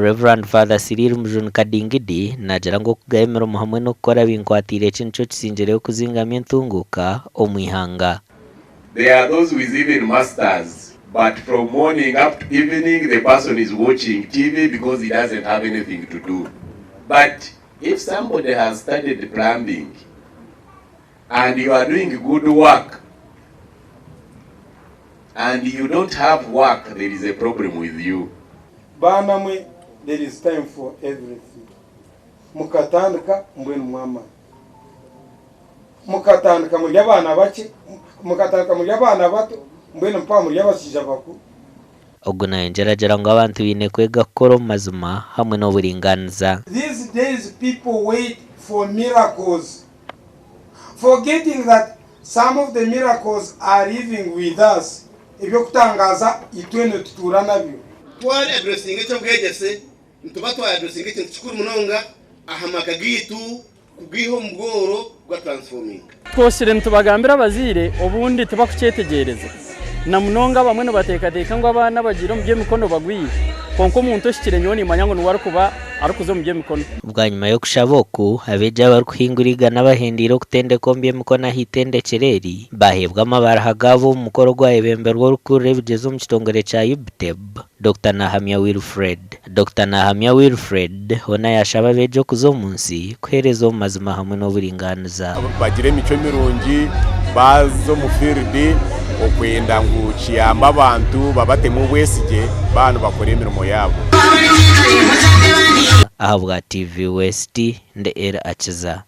Reverend Father Cyril Mujun Kadingidi najara ngo kugayemera muhamwe no gukora binkwatire cinco kisinjere kuzingamya ntunguka omwihanga. There are those with even masters, but from morning up to evening the person is watching TV because he doesn't have anything to do. But if somebody has studied plumbing and you are doing good work and you don't have work, there is a problem with you. Banamwe, there is time for everything. Mukatandika mbwenu mwama. Mukatandika muri abana bake, mukatandika muri abana bato, mbwenu mpa muri abasija baku. Oguna engeragera ngo abantu bine kwega koro mazima hamwe no buringaniza. These days people wait for miracles, forgetting that some of the miracles are living with us. Ibyo kutangaza itwene tutura nabyo. Twari addressing icyo bwegese ntuba twa addressing icyo kikuru munonga ahamaka gitu kugiho mugoro gwa transforming. Twosire ntubagambira bazire obundi tuba kucetegereza. Na munonga bamwe no batekateka ngo abana bagira mu mikono bagwiye. Konko umuntu oshikire nyoni manyango no warukuba arukuzo mu mikono. Ubwa nyuma yo kushaboku abeja bari kuhinguriga n'abahendiro kutende kombye mikono hitende cereri bahebwa amabara hagabo mukoro gwa ebemberwa rukure bigezo mu kitongore cha UBTEB. Dr. Nahamya Wilfred hona yashaba bejo kuzo munsi kwerezo mazima hamwe no buringaniza. Bagire imico mirungi bazo mu field okwenda ngo kiyamba abantu babatemu bwesige bantu bakora imirimo yabo. Ahabwa TV West nde era akiza.